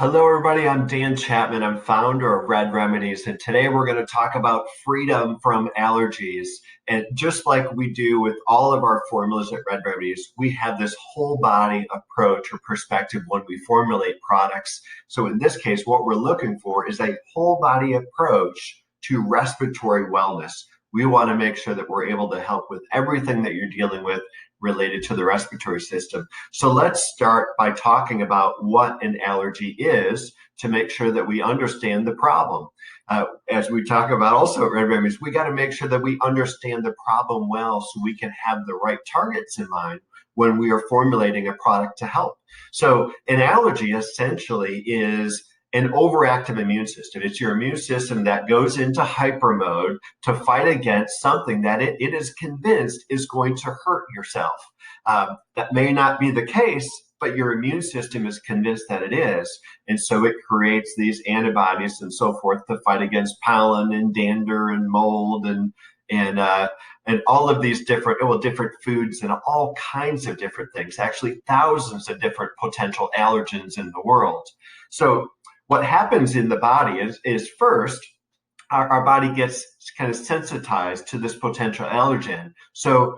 Hello, everybody. I'm Dan Chapman. I'm founder of Red Remedies, and today we're going to talk about freedom from allergies. And just like we do with all of our formulas at Red Remedies, we have this whole body approach or perspective when we formulate products. So in this case, what we're looking for is a whole body approach to respiratory wellness. We want to make sure that we're able to help with everything that you're dealing with related to the respiratory system. So let's start by talking about what an allergy is to make sure that we understand the problem. As we talk about also at Red Remedies, we got to make sure that we understand the problem well so we can have the right targets in mind when we are formulating a product to help. So an allergy essentially is an overactive immune system. It's your immune system that goes into hyper mode to fight against something that it is convinced is going to hurt yourself. That may not be the case, but your immune system is convinced that it is. And so it creates these antibodies and so forth to fight against pollen and dander and mold and all of these different foods and all kinds of different things, actually thousands of different potential allergens in the world. So what happens in the body is first, our body gets kind of sensitized to this potential allergen. So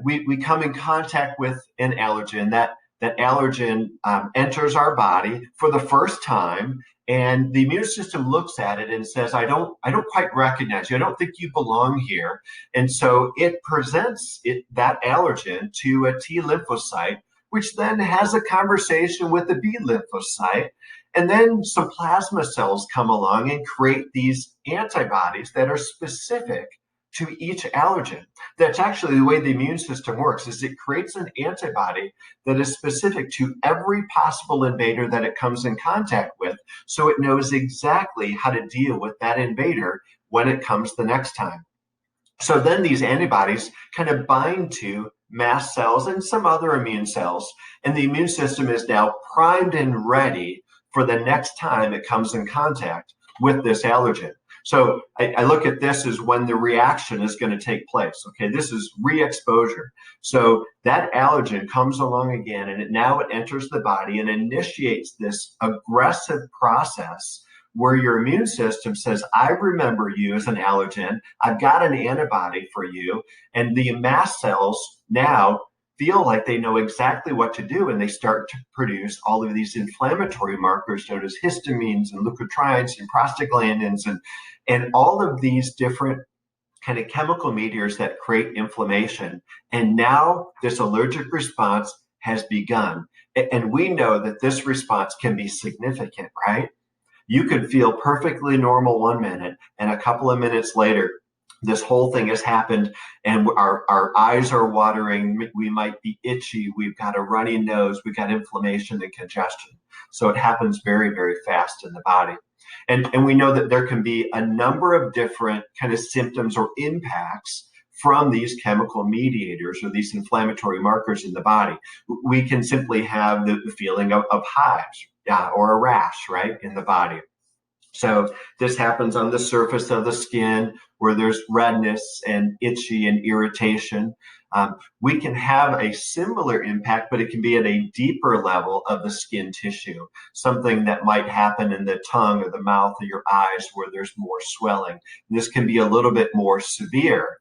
we come in contact with an allergen. That allergen enters our body for the first time, and the immune system looks at it and says, I don't quite recognize you. I don't think you belong here. And so it presents that allergen to a T lymphocyte, which then has a conversation with the B lymphocyte. And then some plasma cells come along and create these antibodies that are specific to each allergen. That's actually the way the immune system works, is it creates an antibody that is specific to every possible invader that it comes in contact with, so it knows exactly how to deal with that invader when it comes the next time. So then these antibodies kind of bind to mast cells and some other immune cells, and the immune system is now primed and ready for the next time it comes in contact with this allergen. So I look at this as when the reaction is going to take place. Okay, this is Reexposure. So that allergen comes along again, and now it enters the body and initiates this aggressive process where your immune system says, I remember you as an allergen. I've got an antibody for you. And the mast cells now feel like they know exactly what to do, and they start to produce all of these inflammatory markers known as histamines and leukotrienes and prostaglandins and all of these different kind of chemical mediators that create inflammation. And now this allergic response has begun. And we know that this response can be significant, right? You could feel perfectly normal 1 minute, and a couple of minutes later, this whole thing has happened and our eyes are watering. We might be itchy. We've got a runny nose. We've got inflammation and congestion. So it happens very, very fast in the body. And we know that there can be a number of different kind of symptoms or impacts from these chemical mediators or these inflammatory markers in the body. We can simply have the feeling of hives or a rash, right, in the body. So this happens on the surface of the skin where there's redness and itchy and irritation. We can have a similar impact, but it can be at a deeper level of the skin tissue, something that might happen in the tongue or the mouth or your eyes where there's more swelling. This can be a little bit more severe.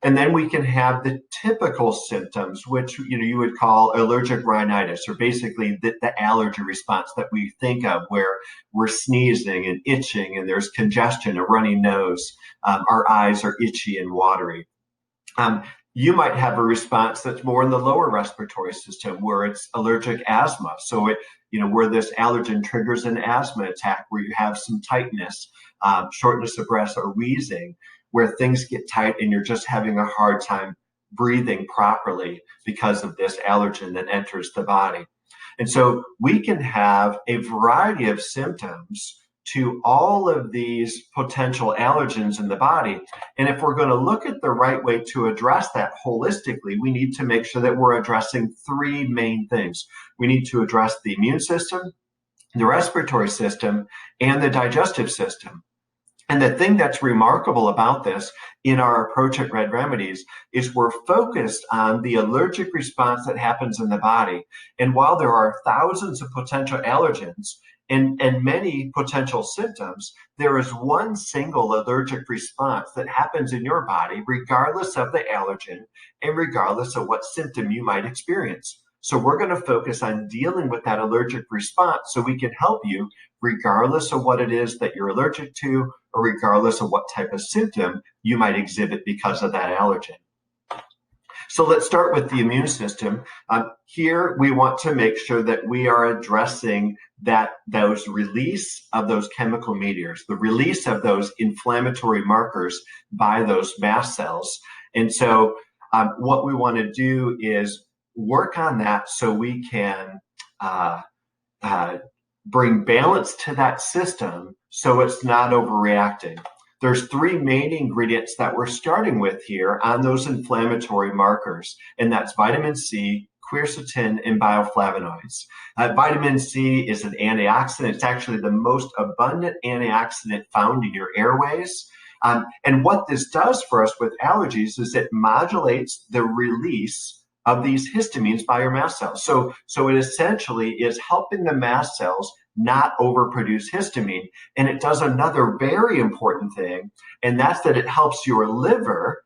And then we can have the typical symptoms, which you would call allergic rhinitis, or basically the allergy response that we think of, where we're sneezing and itching and there's congestion, a runny nose, our eyes are itchy and watery. You might have a response that's more in the lower respiratory system, where it's allergic asthma. So where this allergen triggers an asthma attack, where you have some tightness, shortness of breath, or wheezing, where things get tight and you're just having a hard time breathing properly because of this allergen that enters the body. And so we can have a variety of symptoms to all of these potential allergens in the body. And if we're going to look at the right way to address that holistically, we need to make sure that we're addressing three main things. We need to address the immune system, the respiratory system, and the digestive system. And the thing that's remarkable about this in our approach at Red Remedies is we're focused on the allergic response that happens in the body. And while there are thousands of potential allergens and many potential symptoms, there is one single allergic response that happens in your body, regardless of the allergen and regardless of what symptom you might experience. So we're going to focus on dealing with that allergic response so we can help you regardless of what it is that you're allergic to or regardless of what type of symptom you might exhibit because of that allergen. So let's start with the immune system. Here we want to make sure that we are addressing those release of those chemical meteors, the release of those inflammatory markers by those mast cells. And so what we want to do is work on that so we can bring balance to that system so it's not overreacting. There's three main ingredients that we're starting with here on those inflammatory markers, and that's vitamin C, quercetin, and bioflavonoids. Vitamin C is an antioxidant. It's actually the most abundant antioxidant found in your airways. And what this does for us with allergies is it modulates the release of these histamines by your mast cells. So it essentially is helping the mast cells not overproduce histamine. And it does another very important thing, and that's that it helps your liver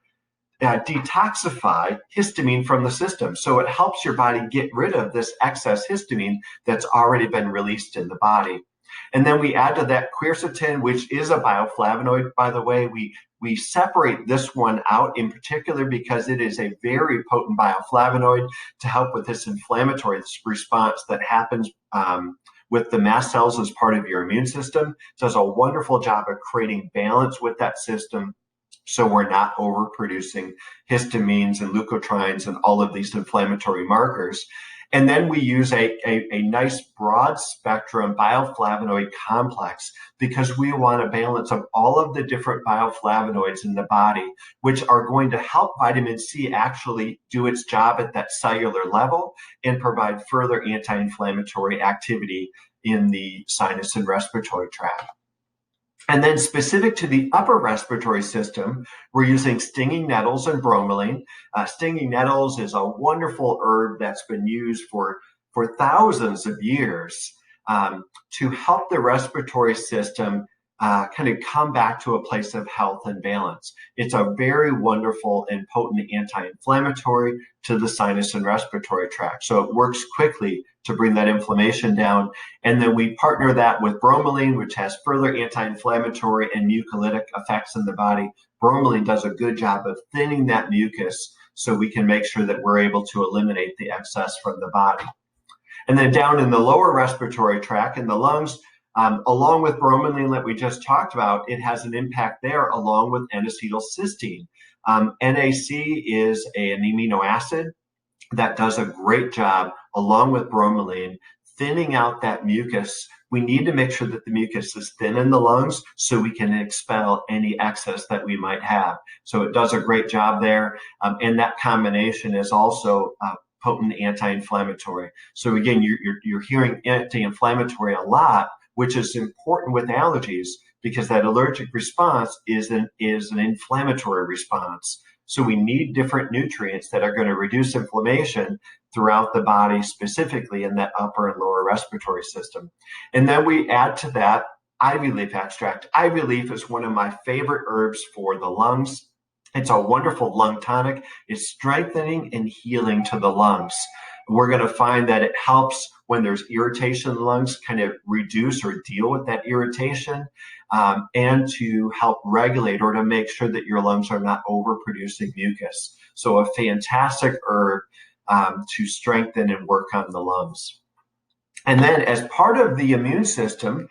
detoxify histamine from the system. So it helps your body get rid of this excess histamine that's already been released in the body. And then we add to that quercetin, which is a bioflavonoid, by the way. We separate this one out in particular because it is a very potent bioflavonoid to help with this inflammatory response that happens with the mast cells as part of your immune system. It does a wonderful job of creating balance with that system so we're not overproducing histamines and leukotrienes and all of these inflammatory markers. And then we use a nice broad spectrum bioflavonoid complex because we want a balance of all of the different bioflavonoids in the body, which are going to help vitamin C actually do its job at that cellular level and provide further anti-inflammatory activity in the sinus and respiratory tract. And then specific to the upper respiratory system, we're using stinging nettles and bromelain. Stinging nettles is a wonderful herb that's been used for thousands of years to help the respiratory system kind of come back to a place of health and balance. It's a very wonderful and potent anti-inflammatory to the sinus and respiratory tract. So it works quickly to bring that inflammation down. And then we partner that with bromelain, which has further anti-inflammatory and mucolytic effects in the body. Bromelain does a good job of thinning that mucus so we can make sure that we're able to eliminate the excess from the body. And then down in the lower respiratory tract, in the lungs, along with bromelain that we just talked about, it has an impact there along with N-acetylcysteine. NAC is an amino acid that does a great job along with bromelain thinning out that mucus. We need to make sure that the mucus is thin in the lungs so we can expel any excess that we might have. So it does a great job there. And that combination is also potent anti-inflammatory. So again, you're hearing anti-inflammatory a lot, which is important with allergies because that allergic response is an inflammatory response. So we need different nutrients that are going to reduce inflammation throughout the body, specifically in that upper and lower respiratory system. And then we add to that ivy leaf extract. Ivy leaf is one of my favorite herbs for the lungs. It's a wonderful lung tonic. It's strengthening and healing to the lungs. We're going to find that it helps when there's irritation in the lungs, kind of reduce or deal with that irritation, and to help regulate or to make sure that your lungs are not overproducing mucus. So a fantastic herb to strengthen and work on the lungs. And then as part of the immune system,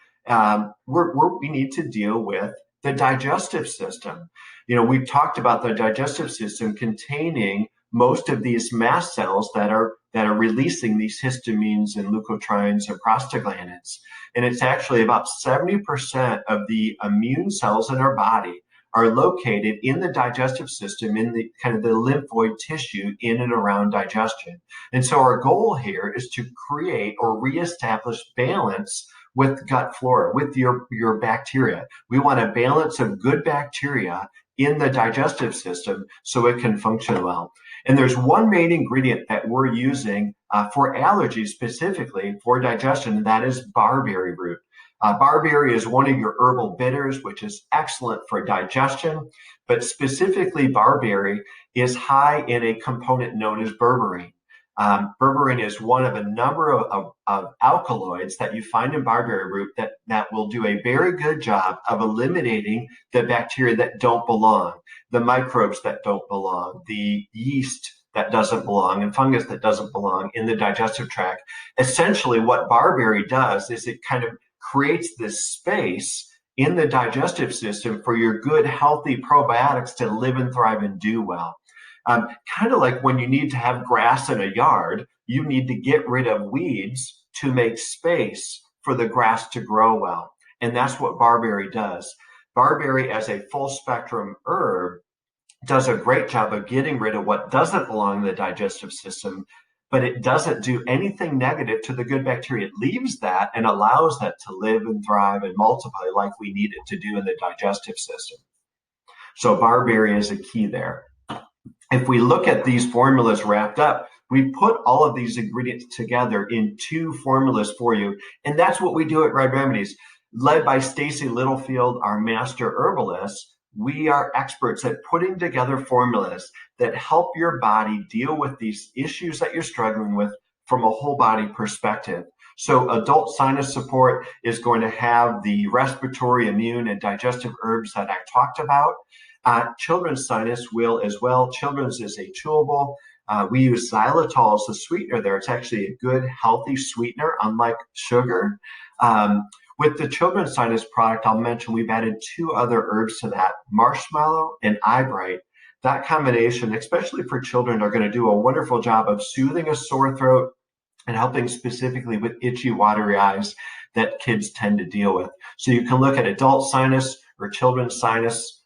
we need to deal with the digestive system. You know, we've talked about the digestive system containing most of these mast cells that are releasing these histamines and leukotrienes and prostaglandins. And it's actually about 70% of the immune cells in our body are located in the digestive system, in the kind of the lymphoid tissue in and around digestion. And so our goal here is to create or reestablish balance with gut flora, with your bacteria. We want a balance of good bacteria in the digestive system so it can function well. And there's one main ingredient that we're using for allergies specifically for digestion, and that is barberry root. Barberry is one of your herbal bitters, which is excellent for digestion, but specifically barberry is high in a component known as berberine. Berberine is one of a number of alkaloids that you find in barberry root that will do a very good job of eliminating the bacteria that don't belong, the microbes that don't belong, the yeast that doesn't belong, and fungus that doesn't belong in the digestive tract. Essentially, what barberry does is it kind of creates this space in the digestive system for your good, healthy probiotics to live and thrive and do well. Kind of like when you need to have grass in a yard, you need to get rid of weeds to make space for the grass to grow well. And that's what barberry does. Barberry, as a full spectrum herb, does a great job of getting rid of what doesn't belong in the digestive system, but it doesn't do anything negative to the good bacteria. It leaves that and allows that to live and thrive and multiply like we need it to do in the digestive system. So barberry is a key there. If we look at these formulas wrapped up, we put all of these ingredients together in 2 formulas for you. And that's what we do at Red Remedies. Led by Stacy Littlefield, our master herbalist, we are experts at putting together formulas that help your body deal with these issues that you're struggling with from a whole body perspective. So adult sinus support is going to have the respiratory, immune, and digestive herbs that I talked about. Children's sinus will as well. Children's is a chewable. We use xylitol as a sweetener there. It's actually a good, healthy sweetener, unlike sugar. With the children's sinus product, I'll mention we've added 2 other herbs to that, marshmallow and eyebright. That combination, especially for children, are going to do a wonderful job of soothing a sore throat and helping specifically with itchy, watery eyes that kids tend to deal with. So you can look at adult sinus or children's sinus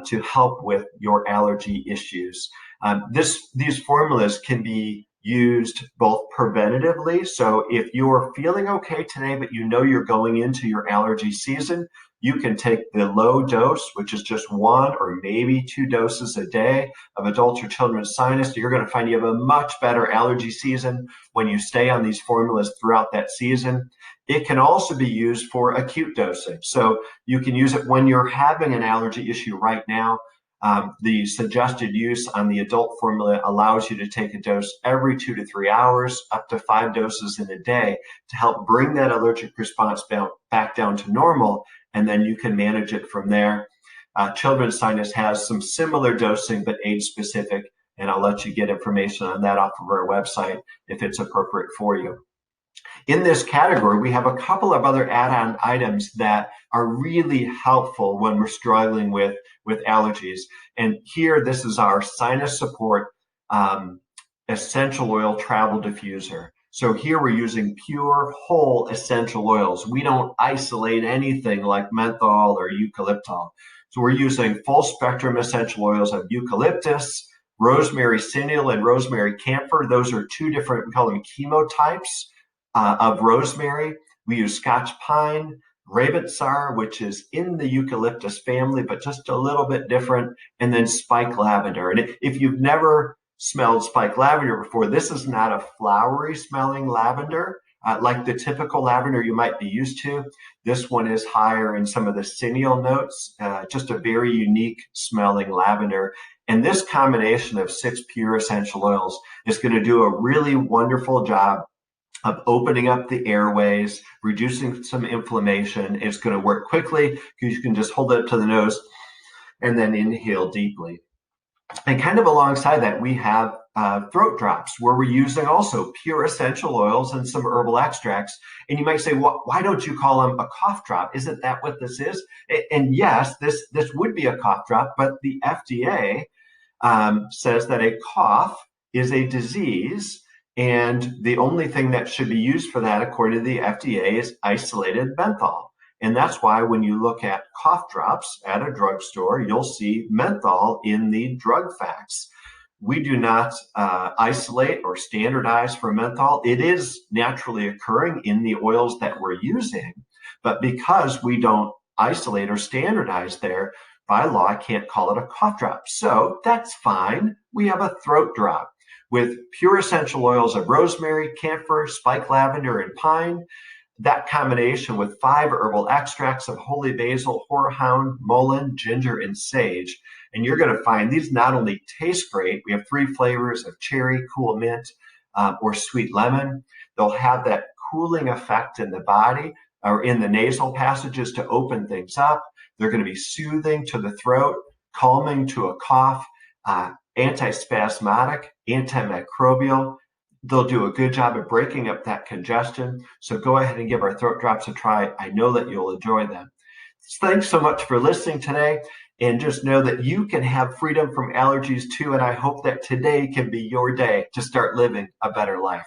to help with your allergy issues. These formulas can be used both preventatively. So if you're feeling okay today, but you know you're going into your allergy season, you can take the low dose, which is just 1 or maybe 2 doses a day of adult or children's sinus. You're going to find you have a much better allergy season when you stay on these formulas throughout that season. It can also be used for acute dosing. So you can use it when you're having an allergy issue right now. The suggested use on the adult formula allows you to take a dose every 2 to 3 hours, up to 5 doses in a day to help bring that allergic response back down to normal, and then you can manage it from there. Children's sinus has some similar dosing, but age specific, and I'll let you get information on that off of our website if it's appropriate for you. In this category, we have a couple of other add-on items that are really helpful when we're struggling with allergies. And here, this is our sinus support essential oil travel diffuser. So here we're using pure, whole essential oils. We don't isolate anything like menthol or eucalyptol. So we're using full spectrum essential oils of eucalyptus, rosemary cineal, and rosemary camphor. Those are 2 different, we call them chemotypes of rosemary. We use Scotch pine, Ravensar, which is in the eucalyptus family, but just a little bit different, and then spike lavender. And if you've never smelled spike lavender before, this is not a flowery smelling lavender like the typical lavender you might be used to. This one is higher in some of the cineal notes, just a very unique smelling lavender. And this combination of 6 pure essential oils is going to do a really wonderful job of opening up the airways, reducing some inflammation. It's going to work quickly because you can just hold it up to the nose and then inhale deeply. And kind of alongside that, we have throat drops where we're using also pure essential oils and some herbal extracts. And you might say, well, why don't you call them a cough drop? Isn't that what this is? And yes, this would be a cough drop, but the FDA says that a cough is a disease, and the only thing that should be used for that, according to the FDA, is isolated menthol. And that's why when you look at cough drops at a drugstore, you'll see menthol in the drug facts. We do not isolate or standardize for menthol. It is naturally occurring in the oils that we're using, But because we don't isolate or standardize there, by law, I can't call it a cough drop. So that's fine. We have a throat drop with pure essential oils of rosemary, camphor, spike lavender, and pine. That combination with 5 herbal extracts of holy basil, horehound, mullein, ginger, and sage. And you're going to find these not only taste great, we have 3 flavors of cherry, cool mint, or sweet lemon. They'll have that cooling effect in the body or in the nasal passages to open things up. They're going to be soothing to the throat, calming to a cough, antispasmodic, antimicrobial. They'll do a good job of breaking up that congestion. So go ahead and give our throat drops a try. I know that you'll enjoy them. Thanks so much for listening today. And just know that you can have freedom from allergies too. And I hope that today can be your day to start living a better life.